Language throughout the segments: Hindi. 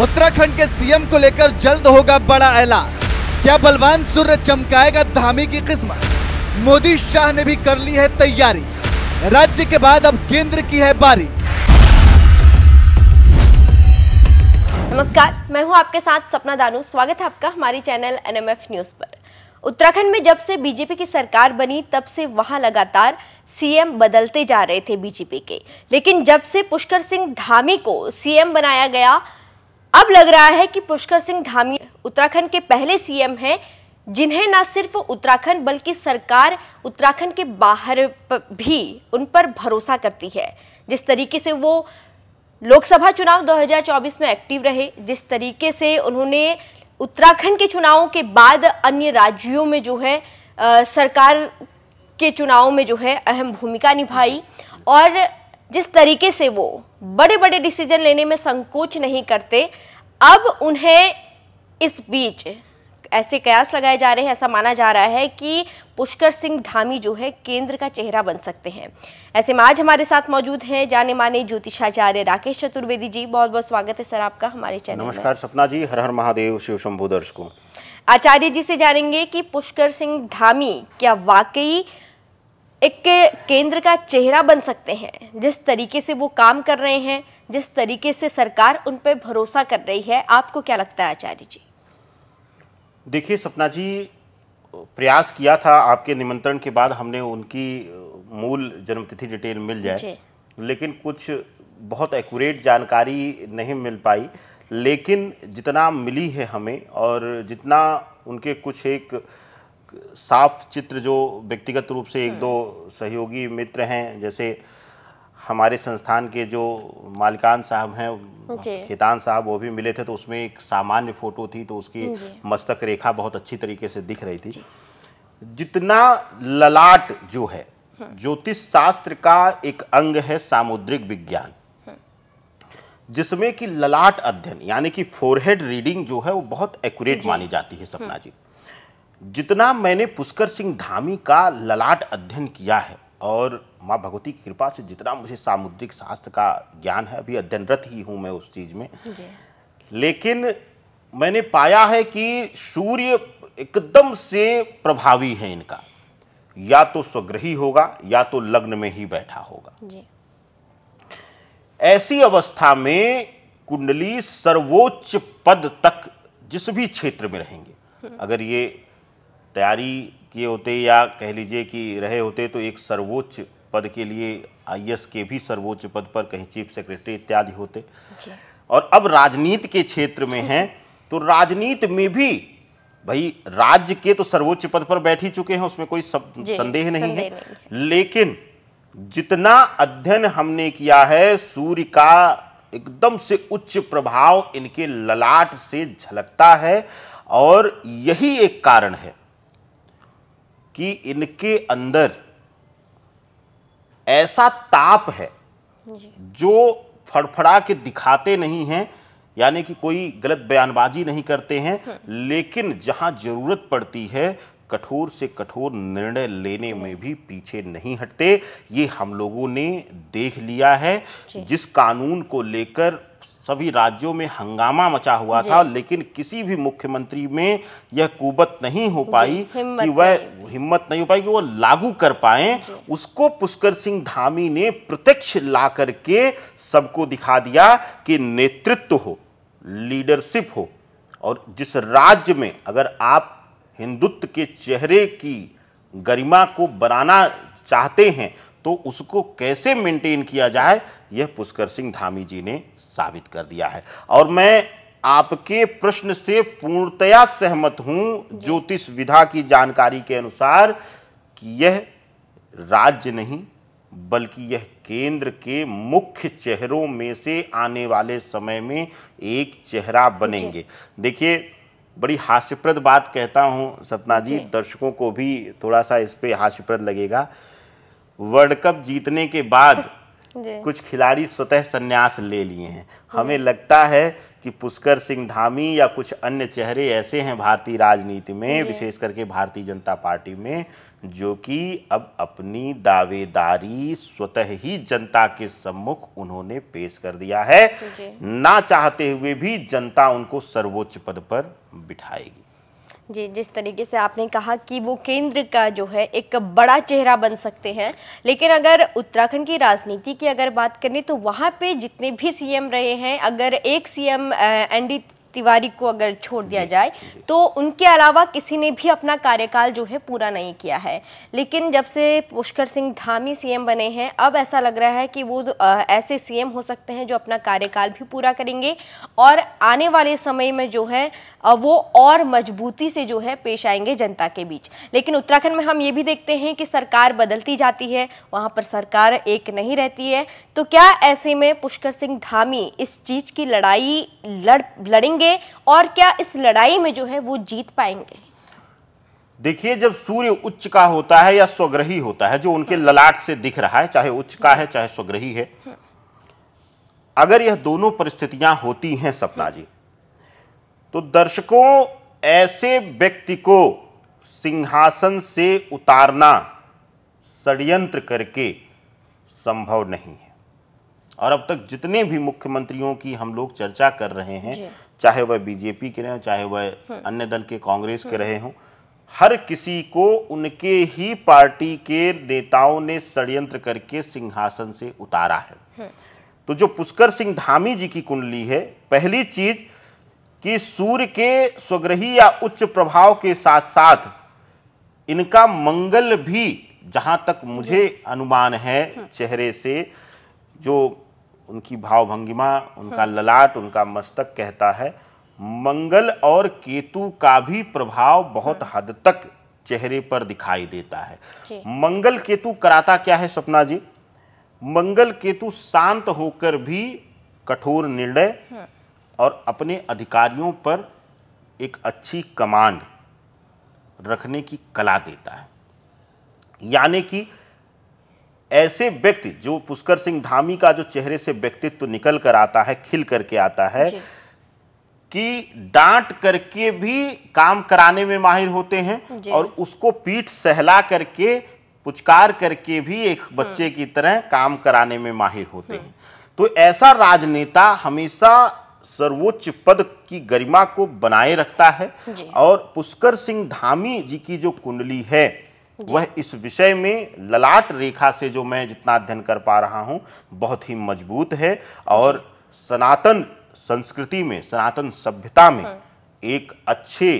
उत्तराखंड के सीएम को लेकर जल्द होगा बड़ा ऐलान। क्या बलवान सूर्य चमकाएगा धामी की किस्मत? मोदी शाह ने भी कर ली है तैयारी। राज्य के बाद अब केंद्र की है बारी। नमस्कार, मैं हूं आपके साथ सपना दानू। स्वागत है आपका हमारी चैनल एनएमएफ न्यूज पर। उत्तराखंड में जब से बीजेपी की सरकार बनी तब से वहां लगातार सीएम बदलते जा रहे थे बीजेपी के, लेकिन जब से पुष्कर सिंह धामी को सीएम बनाया गया, अब लग रहा है कि पुष्कर सिंह धामी उत्तराखंड के पहले सीएम हैं जिन्हें न सिर्फ उत्तराखंड बल्कि सरकार उत्तराखंड के बाहर भी उन पर भरोसा करती है। जिस तरीके से वो लोकसभा चुनाव 2024 में एक्टिव रहे, जिस तरीके से उन्होंने उत्तराखंड के चुनावों के बाद अन्य राज्यों में जो है सरकार के चुनावों में जो है अहम भूमिका निभाई, और जिस तरीके से वो बड़े बड़े डिसीजन लेने में संकोच नहीं करते, अब उन्हें इस बीच ऐसे कयास लगाए जा रहे हैं, ऐसा माना जा रहा है कि पुष्कर सिंह धामी जो है केंद्र का चेहरा बन सकते हैं। ऐसे में आज हमारे साथ मौजूद हैं जाने माने ज्योतिषाचार्य राकेश चतुर्वेदी जी। बहुत बहुत स्वागत है सर आपका हमारे चैनल में। नमस्कार सपना जी, हर हर महादेव, शिव शंभू दर्शकों। आचार्य जी से जानेंगे कि पुष्कर सिंह धामी क्या वाकई एक केंद्र का चेहरा बन सकते हैं? जिस तरीके से वो काम कर रहे हैं, जिस तरीके से सरकार उन पर भरोसा कर रही है, आपको क्या लगता है आचार्य जी? देखिए सपना जी, प्रयास किया था आपके निमंत्रण के बाद हमने उनकी मूल जन्मतिथि डिटेल मिल जाए, लेकिन कुछ बहुत एक्यूरेट जानकारी नहीं मिल पाई। लेकिन जितना मिली है हमें और जितना उनके कुछ एक साफ चित्र जो व्यक्तिगत रूप से एक दो सहयोगी मित्र हैं, जैसे हमारे संस्थान के जो मालिकान साहब हैं खेतान साहब, वो भी मिले थे, तो उसमें एक सामान्य फोटो थी, तो उसकी मस्तक रेखा बहुत अच्छी तरीके से दिख रही थी। जितना ललाट जो है, ज्योतिष शास्त्र का एक अंग है सामुद्रिक विज्ञान, जिसमें कि ललाट अध्ययन यानी कि फोरहेड रीडिंग जो है वो बहुत एक्यूरेट मानी जाती है सपना जी। जितना मैंने पुष्कर सिंह धामी का ललाट अध्ययन किया है और माँ भगवती की कृपा से जितना मुझे सामुद्रिक शास्त्र का ज्ञान है, अभी अध्ययनरत ही हूँ मैं उस चीज़ में, लेकिन मैंने पाया है कि सूर्य एकदम से प्रभावी है इनका। या तो स्वग्रही होगा या तो लग्न में ही बैठा होगा। ऐसी अवस्था में कुंडली सर्वोच्च पद तक जिस भी क्षेत्र में रहेंगे, अगर ये तैयारी किए होते या कह लीजिए कि रहे होते, तो एक सर्वोच्च पद के लिए आईएएस के भी सर्वोच्च पद पर कहीं चीफ सेक्रेटरी इत्यादि होते। और अब राजनीति के क्षेत्र में हैं, तो राजनीति में भी भाई राज्य के तो सर्वोच्च पद पर बैठ ही चुके हैं, उसमें कोई संदेह नहीं है। लेकिन जितना अध्ययन हमने किया है, सूर्य का एकदम से उच्च प्रभाव इनके ललाट से झलकता है, और यही एक कारण है कि इनके अंदर ऐसा ताप है जो फड़फड़ा के दिखाते नहीं हैं, यानी कि कोई गलत बयानबाजी नहीं करते हैं, लेकिन जहां जरूरत पड़ती है कठोर से कठोर निर्णय लेने में भी पीछे नहीं हटते। ये हम लोगों ने देख लिया है। जिस कानून को लेकर सभी राज्यों में हंगामा मचा हुआ था, लेकिन किसी भी मुख्यमंत्री में यह कुवत नहीं हो पाई कि वह हिम्मत नहीं हो पाई कि वो लागू कर पाए, उसको पुष्कर सिंह धामी ने प्रत्यक्ष ला करके सबको दिखा दिया कि नेतृत्व हो, लीडरशिप हो। और जिस राज्य में अगर आप हिंदुत्व के चेहरे की गरिमा को बनाना चाहते हैं, तो उसको कैसे मेंटेन किया जाए, यह पुष्कर सिंह धामी जी ने साबित कर दिया है। और मैं आपके प्रश्न से पूर्णतया सहमत हूं, ज्योतिष विधा की जानकारी के अनुसार, कि यह राज्य नहीं बल्कि यह केंद्र के मुख्य चेहरों में से आने वाले समय में एक चेहरा बनेंगे। देखिए, बड़ी हास्यप्रद बात कहता हूं सपना जी, दर्शकों को भी थोड़ा सा इस पे हास्यप्रद लगेगा। वर्ल्ड कप जीतने के बाद कुछ खिलाड़ी स्वतः संन्यास ले लिए हैं। हमें लगता है कि पुष्कर सिंह धामी या कुछ अन्य चेहरे ऐसे हैं भारतीय राजनीति में, विशेष करके भारतीय जनता पार्टी में, जो कि अब अपनी दावेदारी स्वतः ही जनता के सम्मुख उन्होंने पेश कर दिया है। ना चाहते हुए भी जनता उनको सर्वोच्च पद पर बिठाएगी। जी, जिस तरीके से आपने कहा कि वो केंद्र का जो है एक बड़ा चेहरा बन सकते हैं, लेकिन अगर उत्तराखंड की राजनीति की अगर बात करें तो वहाँ पे जितने भी सीएम रहे हैं, अगर एक सीएम एनडी तिवारी को अगर छोड़ दिया जाए तो उनके अलावा किसी ने भी अपना कार्यकाल जो है पूरा नहीं किया है। लेकिन जब से पुष्कर सिंह धामी सीएम बने हैं, अब ऐसा लग रहा है कि वो ऐसे सीएम हो सकते हैं जो अपना कार्यकाल भी पूरा करेंगे और आने वाले समय में जो है वो और मजबूती से जो है पेश आएंगे जनता के बीच। लेकिन उत्तराखंड में हम ये भी देखते हैं कि सरकार बदलती जाती है, वहाँ पर सरकार एक नहीं रहती है। तो क्या ऐसे में पुष्कर सिंह धामी इस चीज की लड़ाई लड़ेंगे और क्या इस लड़ाई में जो है वो जीत पाएंगे? देखिए, जब सूर्य उच्च का होता है या स्वग्रही होता है, जो उनके ललाट से दिख रहा है, चाहे उच्च का है चाहे स्वग्रही है, अगर यह दोनों परिस्थितियां होती हैं सपना जी, तो दर्शकों ऐसे व्यक्ति को सिंहासन से उतारना षड्यंत्र करके संभव नहीं है। और अब तक जितने भी मुख्यमंत्रियों की हम लोग चर्चा कर रहे हैं, चाहे वह बीजेपी के रहे हों, चाहे वह अन्य दल के कांग्रेस के रहे हों, हर किसी को उनके ही पार्टी के नेताओं ने षड्यंत्र करके सिंहासन से उतारा है। तो जो पुष्कर सिंह धामी जी की कुंडली है, पहली चीज कि सूर्य के स्वग्रही या उच्च प्रभाव के साथ साथ इनका मंगल भी, जहां तक मुझे अनुमान है चेहरे से, जो उनकी भावभंगिमा, उनका ललाट, उनका मस्तक कहता है, मंगल और केतु का भी प्रभाव बहुत हद तक चेहरे पर दिखाई देता है। मंगल केतु कराता क्या है सपना जी? मंगल केतु शांत होकर भी कठोर निर्णय और अपने अधिकारियों पर एक अच्छी कमांड रखने की कला देता है। यानी कि ऐसे व्यक्ति, जो पुष्कर सिंह धामी का जो चेहरे से व्यक्तित्व निकल कर आता है, खिल करके आता है, कि डांट करके भी काम कराने में माहिर होते हैं और उसको पीठ सहला करके, पुचकार करके भी एक बच्चे की तरह काम कराने में माहिर होते हैं। तो ऐसा राजनेता हमेशा सर्वोच्च पद की गरिमा को बनाए रखता है। और पुष्कर सिंह धामी जी की जो कुंडली है, वह इस विषय में ललाट रेखा से जो मैं जितना अध्ययन कर पा रहा हूं, बहुत ही मजबूत है और सनातन संस्कृति में, सनातन सभ्यता में एक अच्छे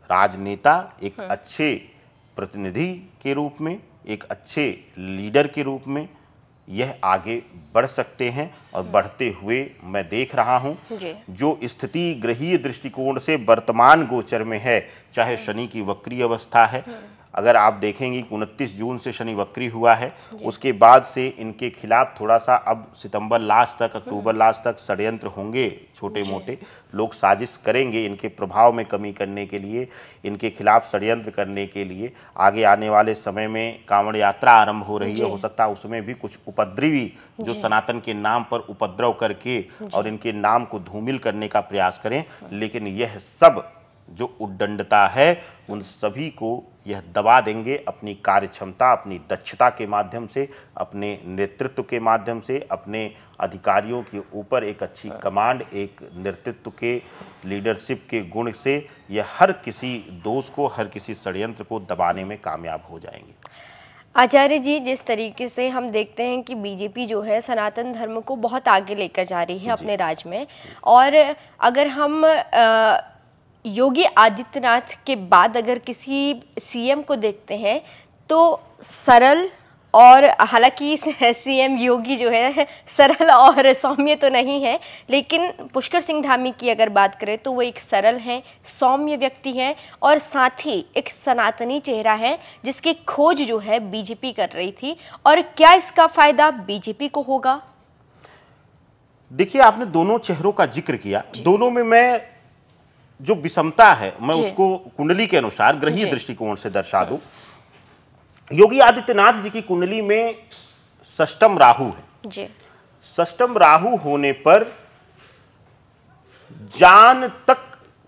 राजनेता, एक अच्छे प्रतिनिधि के रूप में, एक अच्छे लीडर के रूप में यह आगे बढ़ सकते हैं। और बढ़ते हुए मैं देख रहा हूं, जो स्थिति ग्रहीय दृष्टिकोण से वर्तमान गोचर में है, चाहे शनि की वक्री अवस्था है, अगर आप देखेंगे 29 जून से शनि वक्री हुआ है, उसके बाद से इनके खिलाफ थोड़ा सा अब सितंबर लास्ट तक, अक्टूबर लास्ट तक षड्यंत्र होंगे, छोटे मोटे लोग साजिश करेंगे इनके प्रभाव में कमी करने के लिए, इनके खिलाफ षड्यंत्र करने के लिए। आगे आने वाले समय में कांवड़ यात्रा आरंभ हो रही है, हो सकता है उसमें भी कुछ उपद्रवी जो सनातन के नाम पर उपद्रव करके और इनके नाम को धूमिल करने का प्रयास करें। लेकिन यह सब जो उद्दंडता है, उन सभी को यह दबा देंगे अपनी कार्य क्षमता, अपनी दक्षता के माध्यम से, अपने नेतृत्व के माध्यम से, अपने अधिकारियों के ऊपर एक अच्छी कमांड, एक नेतृत्व के लीडरशिप के गुण से यह हर किसी दोष को, हर किसी षड्यंत्र को दबाने में कामयाब हो जाएंगे। आचार्य जी, जिस तरीके से हम देखते हैं कि बीजेपी जो है सनातन धर्म को बहुत आगे लेकर जा रही है अपने राज्य में, और अगर हम योगी आदित्यनाथ के बाद अगर किसी सीएम को देखते हैं तो सरल, और हालांकि सीएम योगी जो है सरल और सौम्य तो नहीं है, लेकिन पुष्कर सिंह धामी की अगर बात करें तो वो एक सरल हैं, सौम्य व्यक्ति हैं और साथ ही एक सनातनी चेहरा है जिसकी खोज जो है बीजेपी कर रही थी। और क्या इसका फायदा बीजेपी को होगा? देखिए, आपने दोनों चेहरों का जिक्र किया, दोनों में मैं जो विषमता है मैं उसको कुंडली के अनुसार ग्रहीय दृष्टिकोण से दर्शा दूं। योगी आदित्यनाथ जी की कुंडली में षष्टम राहु है जी। षष्टम राहु होने पर जान तक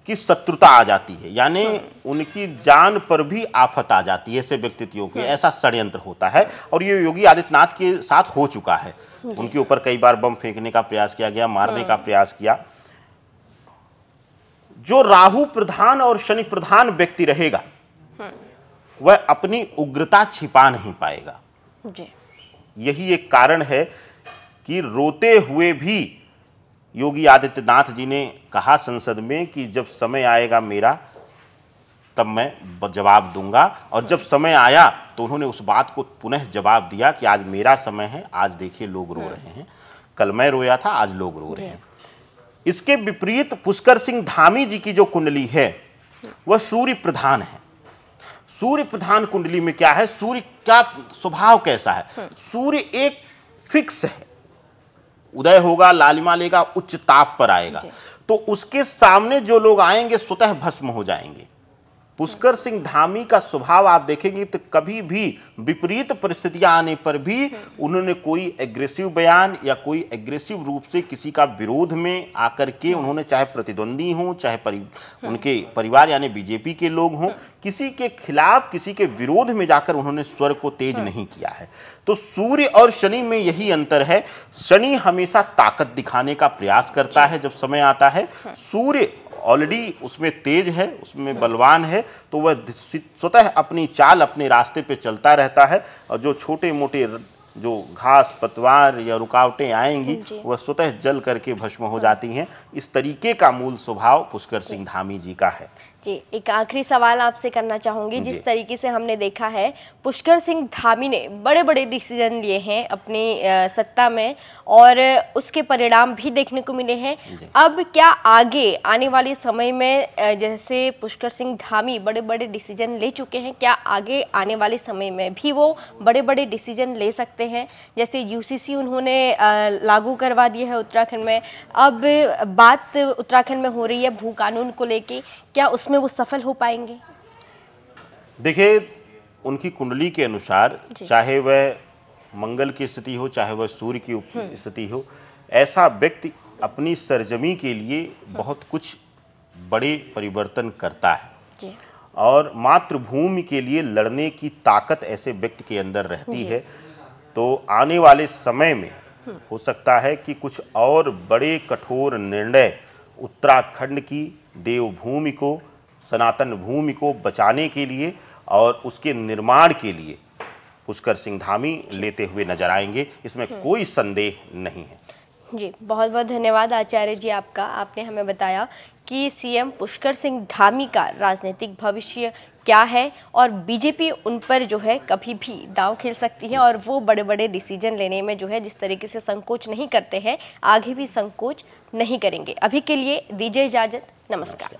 की शत्रुता आ जाती है, यानी उनकी जान पर भी आफत आ जाती है ऐसे व्यक्तित्वों के, ऐसा षड्यंत्र होता है। और ये योगी आदित्यनाथ के साथ हो चुका है। उनके ऊपर कई बार बम फेंकने का प्रयास किया गया, मारने का प्रयास किया। जो राहु प्रधान और शनि प्रधान व्यक्ति रहेगा वह अपनी उग्रता छिपा नहीं पाएगा। यही एक कारण है कि रोते हुए भी योगी आदित्यनाथ जी ने कहा संसद में कि जब समय आएगा मेरा तब मैं जवाब दूंगा। और जब समय आया तो उन्होंने उस बात को पुनः जवाब दिया कि आज मेरा समय है, आज देखिए लोग रो रहे हैं, कल मैं रोया था, आज लोग रो रहे हैं। इसके विपरीत पुष्कर सिंह धामी जी की जो कुंडली है वह सूर्य प्रधान है। सूर्य प्रधान कुंडली में क्या है, सूर्य क्या स्वभाव कैसा है? सूर्य एक फिक्स है, उदय होगा, लालिमा लेगा, उच्च ताप पर आएगा, तो उसके सामने जो लोग आएंगे स्वतः भस्म हो जाएंगे। पुष्कर सिंह धामी का स्वभाव आप देखेंगे तो कभी भी विपरीत परिस्थितियां आने पर भी उन्होंने कोई एग्रेसिव बयान या कोई एग्रेसिव रूप से किसी का विरोध में आकर के उन्होंने, चाहे प्रतिद्वंदी हो, चाहे उनके परिवार यानी बीजेपी के लोग हों, किसी के खिलाफ, किसी के विरोध में जाकर उन्होंने स्वर को तेज नहीं किया है। तो सूर्य और शनि में यही अंतर है। शनि हमेशा ताकत दिखाने का प्रयास करता है जब समय आता है, सूर्य ऑलरेडी उसमें तेज है, उसमें बलवान है, तो वह स्वतः अपनी चाल, अपने रास्ते पे चलता रहता है। और जो छोटे मोटे जो घास पतवार या रुकावटें आएंगी वह स्वतः जल करके भस्म हो जाती हैं। इस तरीके का मूल स्वभाव पुष्कर सिंह धामी जी का है। जी, एक आखिरी सवाल आपसे करना चाहूंगी। जिस तरीके से हमने देखा है पुष्कर सिंह धामी ने बड़े बड़े डिसीजन लिए हैं अपनी सत्ता में और उसके परिणाम भी देखने को मिले हैं। अब क्या आगे आने वाले समय में जैसे पुष्कर सिंह धामी बड़े बड़े डिसीजन ले चुके हैं, क्या आगे आने वाले समय में भी वो बड़े बड़े डिसीजन ले सकते हैं? जैसे यूसीसी उन्होंने लागू करवा दिया है उत्तराखंड में, अब बात उत्तराखंड में हो रही है भू कानून को लेके, क्या उसमें वो सफल हो पाएंगे? देखिए, उनकी कुंडली के अनुसार चाहे वह मंगल की स्थिति हो, चाहे वह सूर्य की स्थिति हो, ऐसा व्यक्ति अपनी सरजमी के लिए बहुत कुछ बड़े परिवर्तन करता है जी। और मातृभूमि के लिए लड़ने की ताकत ऐसे व्यक्ति के अंदर रहती है। तो आने वाले समय में हो सकता है कि कुछ और बड़े कठोर निर्णय उत्तराखंड की देवभूमि को, सनातन भूमि को बचाने के लिए और उसके निर्माण के लिए पुष्कर सिंह धामी लेते हुए नजर आएंगे, इसमें कोई संदेह नहीं है। जी, बहुत बहुत धन्यवाद आचार्य जी आपका। आपने हमें बताया कि सीएम पुष्कर सिंह धामी का राजनीतिक भविष्य क्या है और बीजेपी उन पर जो है कभी भी दांव खेल सकती है और वो बड़े बड़े डिसीजन लेने में जो है जिस तरीके से संकोच नहीं करते हैं, आगे भी संकोच नहीं करेंगे। अभी के लिए दीजिए इजाजत, नमस्कार।